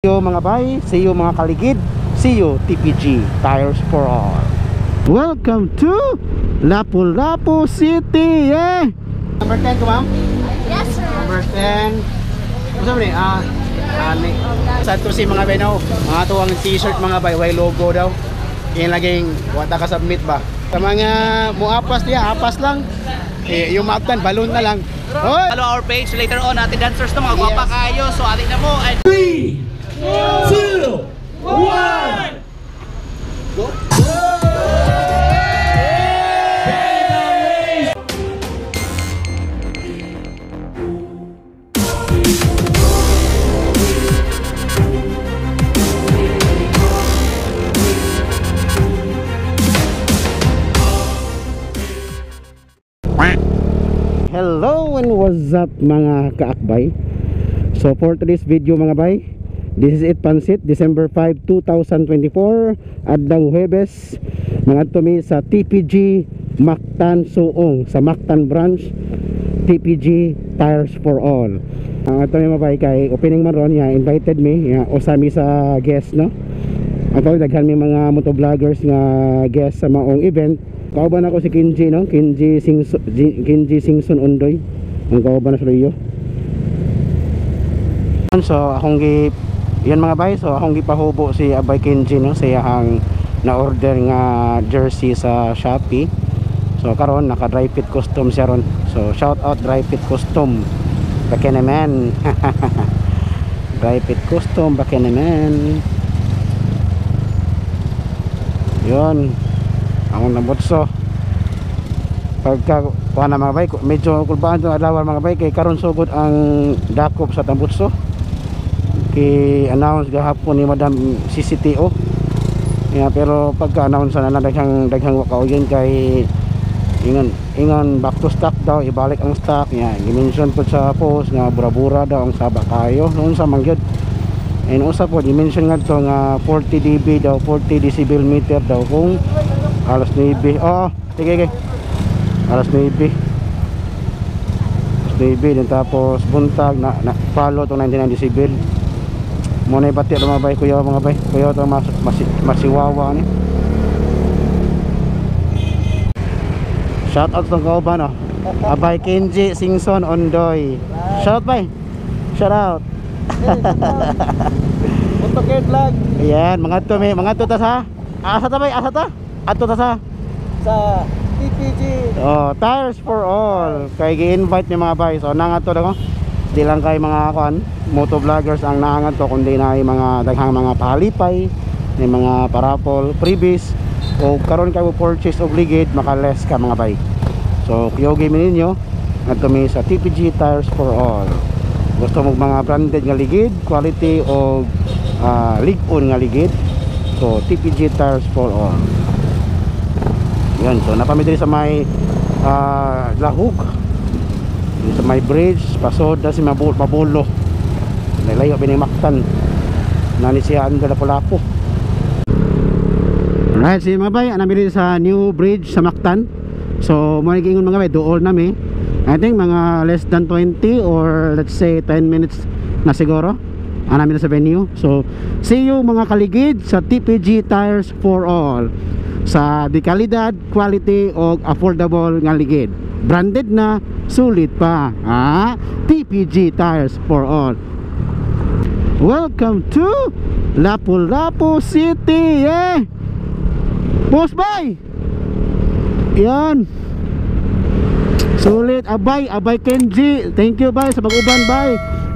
See you mga bay, see you mga kaligid, see you TPG Tires for All. Welcome to Lapu-Lapu City. Number 10 ko ma'am? Yes sir. Number 10. Gusto mo ni? Sa to si mga bay now, mga tuwang t-shirt mga bay, way logo daw. Yung laging wata ka submit ba? Sa mga muapas niya, apas lang. Yung maktan, balloon na lang. Follow our page later on, ating dancers na mga gwapa kayo. So ating na mo. 3, 2, 1, go! Hello and what's up mga kaakbay. So for today's video mga bay, this is it Pansit, December 5, 2024, adlaw Huwebes. Mga tumi sa TPG Mactan Suong, sa Mactan branch, TPG Tires for All. Ito mga bay, kay opening man ron, invited me, usami sa guest no. Ako daghan may mga motovloggers nga guest sa maong event. Kauban ako si Kinji no, Kinji Singson Undoy. Ang kauban na sa iyo. So akong yan mga bay, so akong gipahubo si Abay Kinji no, sa iyang na order nga jersey sa Shopee. So karon naka dry fit custom siya ron. So shout out dry fit custom. Baka naman. Dry fit custom baka naman. Yun. Ang nabutso pagka kuha na mga bay, medyo kulbaan itong adlawan mga bay, kay karon sugod ang dakop sa tambutso kay announce gahapon ni Madam CCTO. Pero pagka announce na daghang wakauyon kay ingon back to stock daw, ibalik ang stock i-mention po sa post nga bura-bura daw ang saba kayo noon sa mangyod. And usa po i-mention nga to nga 40 dB daw, 40 decibel meter daw kung alas 9. Sige. Alas 9. Din tapos buntag na follow to 99 decibel. Muna ipati mga bay, kuya mga bay. Kuya to masiwawa ni. Shout out tong kauban no. Abay Kinji Singson Ondoy. Shout bay. Shout out. Motoket vlog Ayan, mga to ta sa. Asa ta bay, asa ta? Ato ta sa TPG Tires for All. Kay gi-invite ni mga bay. So nangato daw ko. Di lang kay mga motovloggers ang nangato, kundi na ay mga daghang mga palipay, ni mga parapol, freebies o karon kay mo purchase og ligid maka-less ka mga bay. So kiyogi mi ninyo ngadto mi sa TPG Tires for All. Gusto mo mga branded nga ligid, quality o lig-on nga ligid, so TPG Tires for All. Yan, so napamidiri sa may Lahug, sa may bridge pasod na si Mabulo, layo binimaktan nani siya ang Lapu-Lapu. Alright, si mga bay namidiri sa new bridge sa Mactan. So mo ingon mga bay, duol nami, I think mga less than 20 or let's say 10 minutes na siguro namin sa venue. So see you mga kaligid sa TPG Tires for All, sa di kalidad, quality o affordable nga ligid, branded na, sulit pa, TPG Tires for All. Welcome to Lapu-Lapu City. Boss bay, yan sulit. Abay Kenji, thank you bay sa pag-uban bay.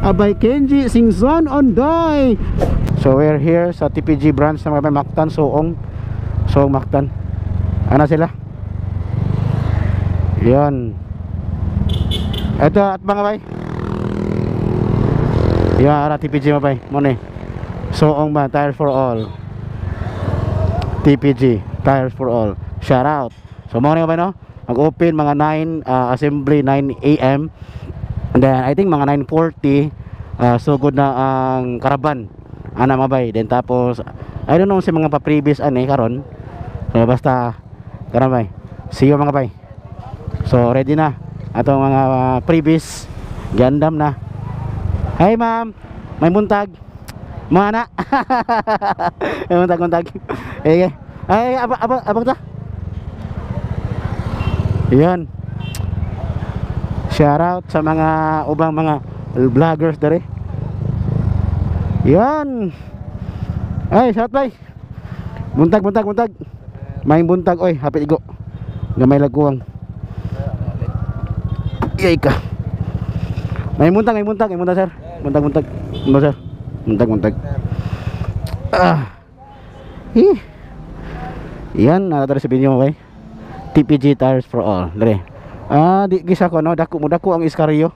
Abay Kenji Singson Ondoy. So we're here sa TPG branch ng mga Mactan Suong. So Mactan, ano sila? Yan. Ito at mga bay. Yan ara TPG mga bay. Muna Suong ba, Tires for All. TPG Tires for All. Shout out. So mga bay no, mag-open mga 9 assembly 9 AM. And then I think mga 9:40 sugod na ang karaban ana mga bay. Then tapos I don't know si mga pa-previous karon. So basta karon bay. See you mga bay. So ready na atong mga previous gandam na. Hi ma'am, may buntag. Mana. Muntag. Okay. Ay, abang ta. Yan. Shout out sa mga ubang mga vloggers dere. Yan. Ay, shout bay. Buntag. Maing buntag oy, hapit igo. Gamay laguang. Iyay ka. May buntag sir. Buntag. Ano sir? Buntag. Yan, natari sa video mo kay. TPG tires for all. Dere. Di gisa ko no, dako ang iskaryo.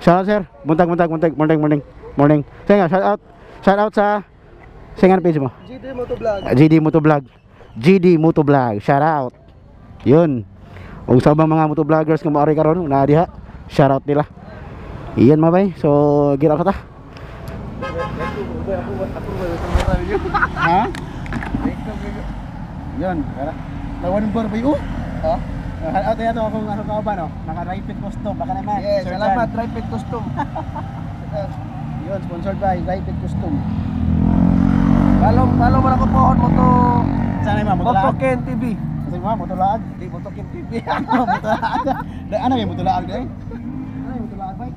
Shout out sir. Buntag. Morning. Sige, shout out sa singan page mo. GD Motovlog. Shout out. Yun. Ug sa mga motovloggers nga maari karon na diha. Shout out nila. Iyan mabay. So, gira ka ta. Ha? Yun, tara. Lawan bar ba yun? Ha? Out ya to akong ano ka ba no? Naka-Rapid Custom baka naman. Yes, salamat Rapid Custom. Yun, sponsored by Rapid Custom. Follow mo na ko pohon mo to. Sana ma motulaag. Motoken TV. Kasi ma motulaag. Di Motoken TV. Motulaag. Ano yung motulaag dai? Ano yung motulaag bay?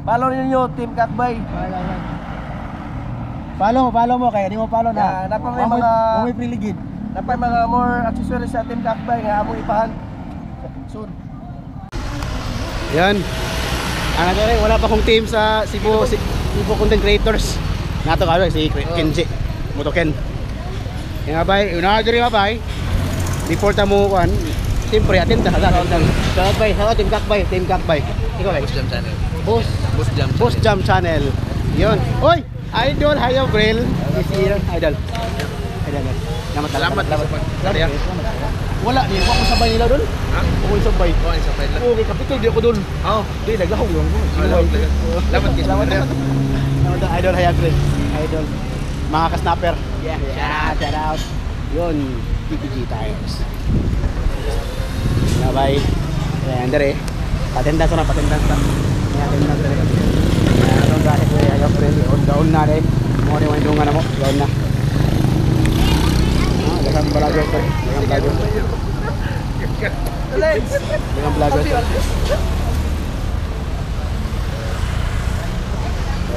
Follow niyo Team Kakbay. Follow mo kaya di mo follow na. Yeah, napa may mga may priligid. napay mga more accessories sa Team Kakbay nga among ipahan soon. Yan. Ano rin, wala pa akong team sa Cebu Content Creators. Nato ka si Kenji. Motoken. Yung abay, una diri abay. Before ta mo kuan, siyempre attend ta sa Shout out Team Kakbay. Ikaw ba? Boss Jam Channel. Yon. Oy, idol hayo grill. Idol. Salamat. Wala ni ko sabay nila doon. Ha? Ko sabay. Okay, kapitol di ako doon. Di nagahog lang ko. Salamat idol hayo grill. Idol. Mga ka-snapper. Yeah. Shout out. Yun, TPG tires. Bye. Ayan, dere. Patendans na. Ayan, dere. Ayan, dere ko hayo grill. Down na dere. Mo ni windungan na mo. Down na. Dengan vlogger ko.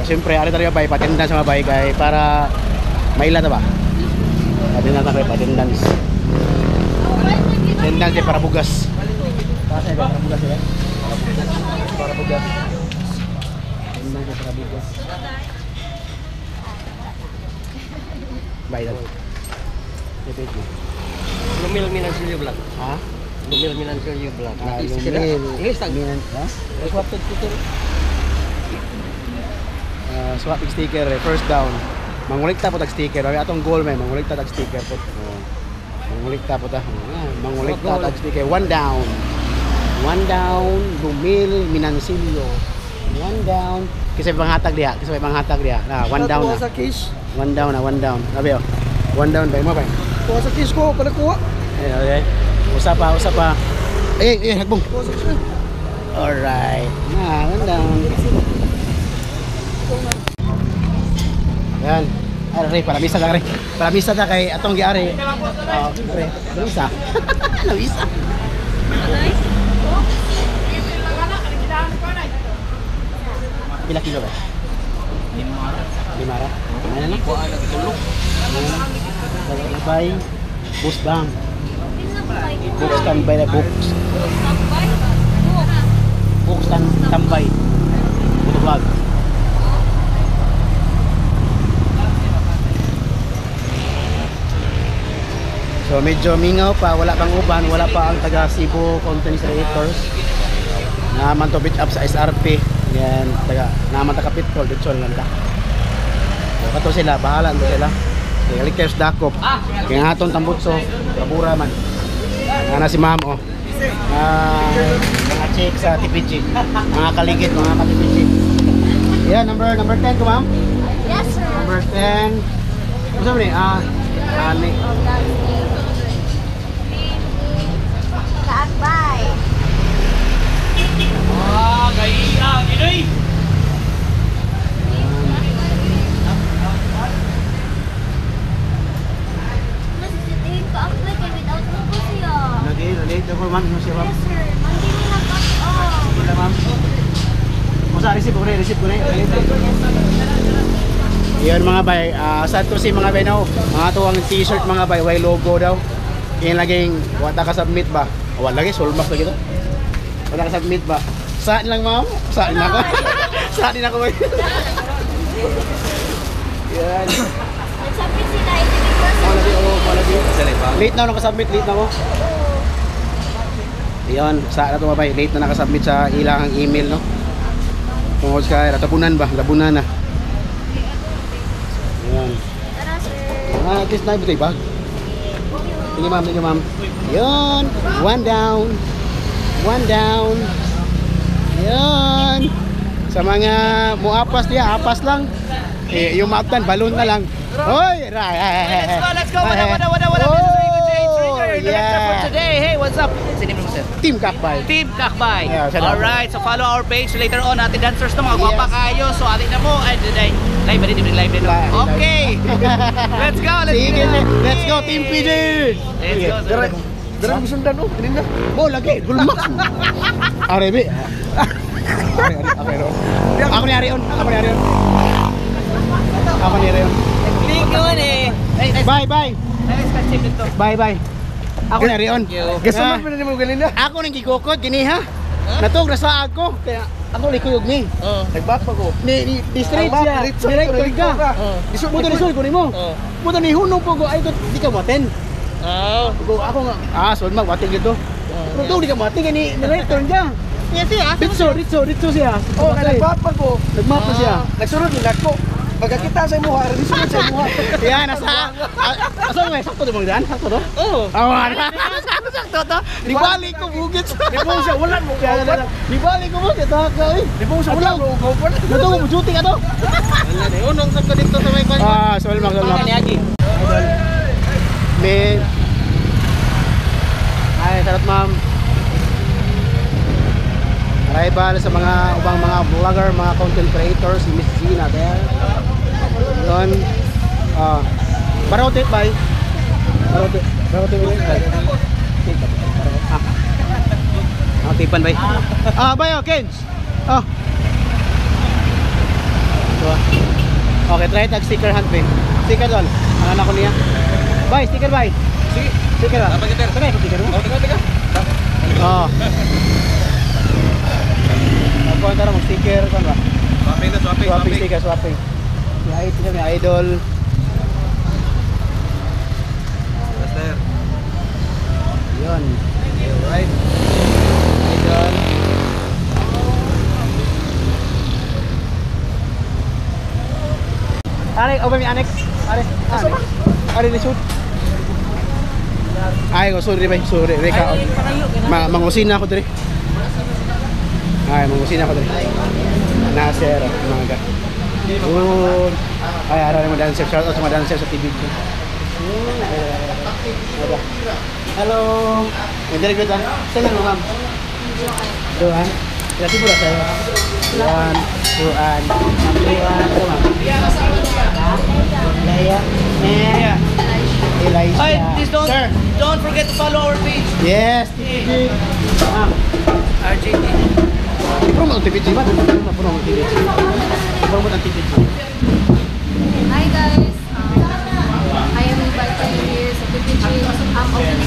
Siyempre, ada tayo ba patendans sa mabay kay para maila ta ba? Patendans. Patendans para bugas. Kasi para bugas ya. Para bugas. Patendans para bugas. Bayad. Lumil-milan sa iyo vlog. Ha? Lumil-milan sa iyo vlog. Lumil. Ha? Swapted sticker. Swapping sticker first down. Mangulikta po tag sticker. Ay atong goal may mangulikta tag sticker po. Mangulikta po ta. Mangulikta tag sticker. One down. Lumil Minancilio. One down. Kasi panghatag diha. Na one down na. Sa case. One down. Sabi oh. One down ba mo ba? Kuha sa case ko, pala kuha. Okay. Usa pa. Hagbong. Kuha sa case. Alright. One down. Yan. Ari, paramisa ta kay atong giari. Paramisa. Paramisa. Pila kilo ba? 5 ra. Ano na? Kuha na tulog. By Boost Bank. Books tambay na books. Books tambay. Motovlog. So medyo mingaw pa, wala pang uban, wala pa ang taga Cebu Content Creators. Naman to beat up sa SRP. Yan, naman taga Pitol, Ditsol lang ta. So kato sila, bahala nito sila. Likers Dakop. Kaya aton tambutso, kabura man. Ana si Ma'am oh. Mga chick sa TPG. Mga kaligit, mga ka-TPG. Yeah, number 10 ko ma'am. Yes, sir. Number 10. Ano sabi ni? Ani. Kakbay. Kaya, ginoy. ma'am, yung siya ma'am. Yes, sir. Hindi mo nag-cut Wala ma'am. O sa receipt ko na, receipt ko na. Yan mga bay, sa to si mga bay now, mga tuwang t-shirt mga bay, way logo daw. Yung laging, wala ka submit ba? Wala lagi, sulmas lagi to. Wala ka submit ba? Saan lang ma'am? Saan din ako? Saan din ako bay? Yan. Nagsabit sila. Hindi ko Wala di. Late na ako nakasubmit, late na ako. Yan, saan na to mga bay, late na nakasubmit sa ilang email no. Tungkol sa tabunan ba? Labunan na. Yan. Tara, sir. At least na ibutay bag. Thank you ma'am. Yun. One down. One down. Yun. Sa mga muapas niya, apas lang. Eh, yung maaptan, balon na lang. Hoy! Let's go. What up? This is Rico J. Trigger. The next up for today. Hey, what's up? Sino mo sir? Team Kakbay. Team Kakbay. Yeah, salamat. Alright, so follow our page. Later on, ating dancers na mga gwapa Yes. kayo. So ating na mo. Ay, live ba din? Live din. Live. Okay. Let's go. Sige, let's go Team PJ. Let's go. Direk. Direk mo sundan oh. Kanina. Oh, lagi. Gulmak. Arebe. Ako ni Arion. Thank you, eh. Bye. Nice ka-chip ito. Bye. Ako ni Arion. Gasaman pa na mo kanina. Ako nang gigukod gini ha. Natog na sa ako. Kaya ako likuyog ni. Nagbak pa ko. Ni straight Nagbak, siya. diretso, Direct diretso ka. ka. Puto ni sul ko nimo. Puto ni hunong po ko ay di ka maten. Go ako nga. Sul magwating dito. Pero to di ka maten ni director niya. Yes, yeah. Ritso siya. Oh, nagbak pa ko. Nagmap na siya. Nagsunod din ako. Pagkakita sa imuha, resunod sa imuha. Yan, nasa... Asa nga, sakto di mo daan? Sakto to? Oo. Awan. Sakto to? Di balik ko bugit. Di mo siya, wala mo kaupan. Di balik ko bugit. Di mo siya, wala mo kaupan. Natungo mo duty ka to? Unong sa dito sa may kwan. Solmak. Kanyagi. May... Ay, sarap ma'am. Arrival sa mga ubang mga vlogger, mga content creators, si Miss Gina there. Yun. Barotet bay. Barotet bay. Tipan bay. Bay, okay. Okay, try tag sticker hunt bay. Sticker doon. Ang anak ko niya. Bay, sticker bay. Sige. Sticker ba? Tagay ko sticker mo. Taga. Ako antara mag-sticker kan ba? Swapping sticker, swapping. Ya, itu kami idol. Yun. Right. Idol. Are, obay mi annex. Are ni shoot. Ay, sorry bay, sorry. Reka. Mangusina ako dire. Ay, mangusina ako dire. Nasir, mga ga. Ay, araw mo dancer, shout out sa mga dancer sa TV ko. Hello. Hindi rin kita. Saan mo, ma'am? Duan. Kasi pula sa'yo. Duan. Duan. Duan. Ano, ma'am? Leia. Elisha. Hey, please Sir. don't forget to follow our page. Yes. Ma'am. RJT. Promote ang TPG ba? Promote ang TPG. Promote ang TPG. Hi guys, I am invited here sa PPG opening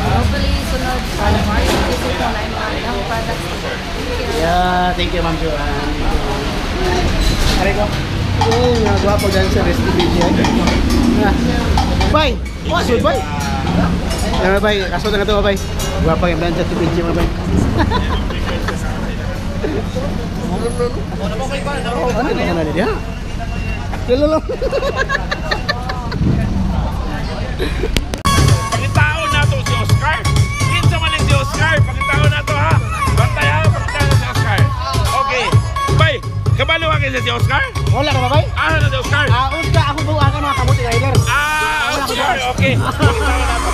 hopefully sunod sa March visit mo na yung products nila. Yeah, thank you Ma'am Joanne. Aray ko. Oh, mga gwapo dancer sa TPG. Bye! Kasod, bye! Bye, kasod na ito, bye. Gwapo yung dancer sa TPG, bye. Ano na niya? Lalo. Pangitaon na to si Oscar. Kinsa man si Oscar. Pangitaon na to ha. Bantay ha. Pangitaon na si Oscar. Okay. Bay, kabalo ka si Oscar? Wala ka ba, bye? Ano na si Oscar? Unta, ako buwa ka mga kamuti rider. Oscar. Okay. Pangitaon na to.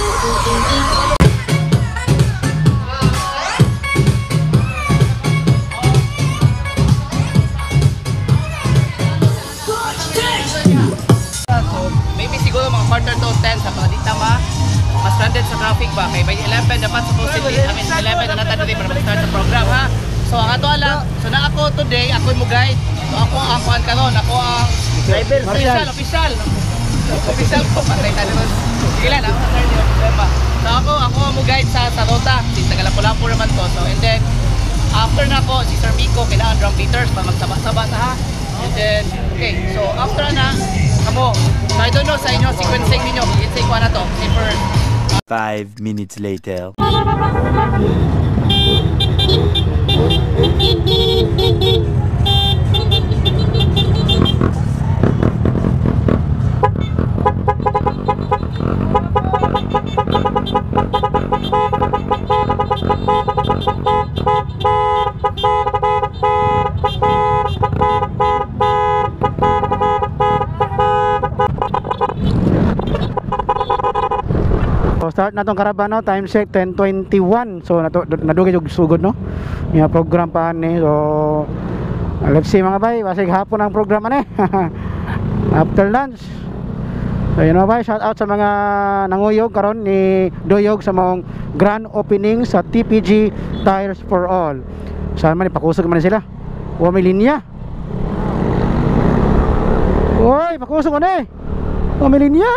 Maybe siguro mga quarter to 10 sa mga di tama. Mas extended sa traffic ba? Kay by 11 dapat supposedly, 11 na natin today para mag-start sa program ha. So ang ato alam, so na ako today, ako mo guide. So ako ang kuan karon, ako ang driver official ko patay ta naman. Sige lang, ako na turn yung problema. So ako mo guide sa ruta. Since Tagalapu-Lapu naman to. So and then after na ko si Sir Miko kailangan drum beaters para magsaba-saba ta ha. And then okay, so after na kamo. So I don't know sa inyo sequencing ninyo. Let's say kuan na to. Say for 5 minutes later. So start na tong Carabao, time check 10:21. So nadugay og sugod no. Yung program pa ni. So let's see mga bay, basig hapon ang program ani. After lunch. So yun mga bay, shout out sa mga nanguyog karon ni Doyog sa mong grand opening sa TPG Tires for All. Saan man ipakusog man sila. Wa may linya. Oy, pakusog ko na eh. Wa may linya.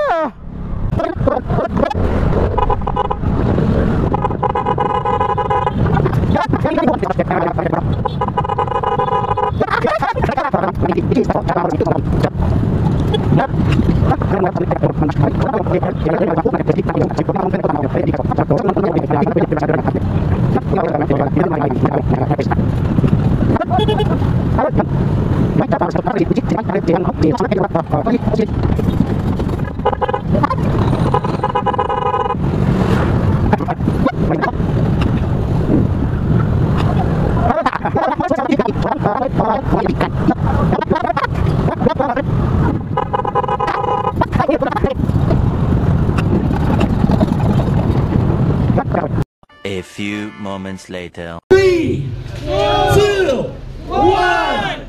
A few moments later. 3, 2, 1.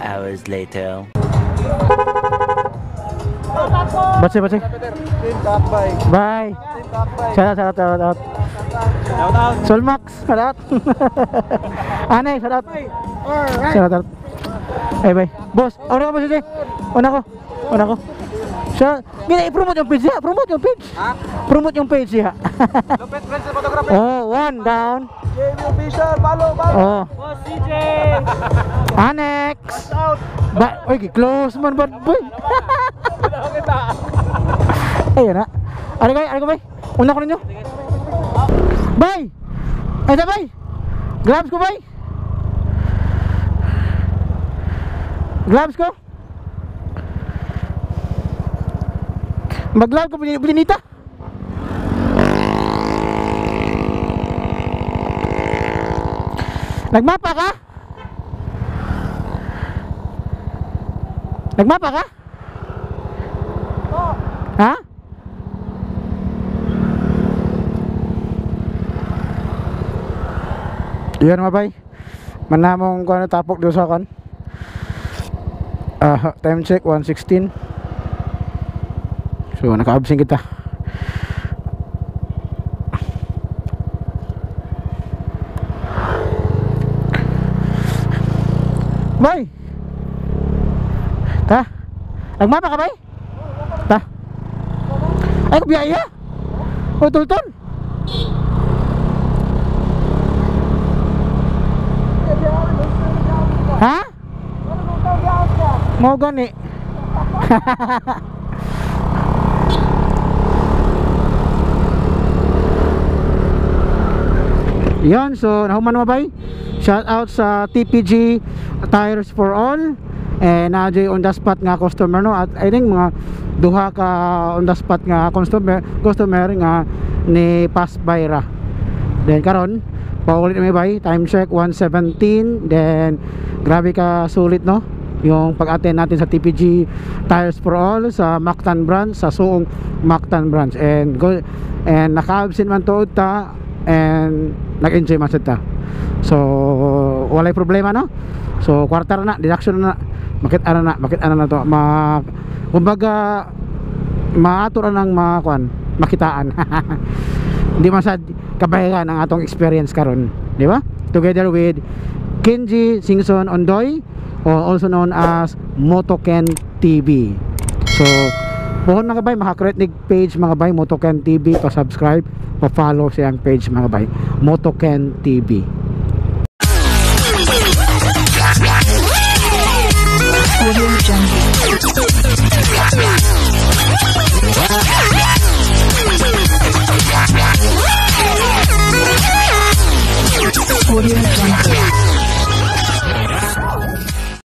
Hours later. Baca. Team Kakbay. Bye. Team Kakbay. Shout out. Solmax, shout out. Anay, shout out. Alright. Shout out. Bye. Boss, una ko ba siya? Una ko. Siya, gina i-promote yung page siya. Promote yung page siya. Lupit Friends sa photography. Oh, one down. JB official. Follow. Oh. Boss CJ. Annex. Out. Oy, close man bad boy. Ayun na. Ano ko bay? Una ko ninyo. Bay. Ay da bay. Gloves ko bay. Gloves ko. Mag-glove ko binita. Nagmapa ka? Ha? Yan mga bay. Manamong ko ano tapok doon sa kan. Time check 1:16. So naka-absent kita. Bay. Ta. Nagmapa ka bay? Ta. Ay ko biyaya. O tulton. Ha? Mau gani. Yan, so nahuman mo bay. Shout out sa TPG Tires for All. Nadyo on the spot nga customer no, at I think mga duha ka on the spot nga customer nga ni pass by ra. Then karon paulit na may bay, time check 1:17. Then grabe ka sulit no yung pag-attend natin sa TPG Tires for All sa Mactan branch, sa Suong Mactan branch, and naka-absent man to ta and nag-enjoy man sad ta. So walay problema no. So kwarta na, deduction na, makit ana na to, kumbaga maato ra nang makitaan. Hindi masad kabayan ang atong experience karon, di ba? Together with Kenji Singson Ondoy, also known as Motoken TV. So pohon mga bay, maka-create nig page mga bay, Motoken TV, pa-subscribe, pa-follow siyang page mga bay, Motoken TV.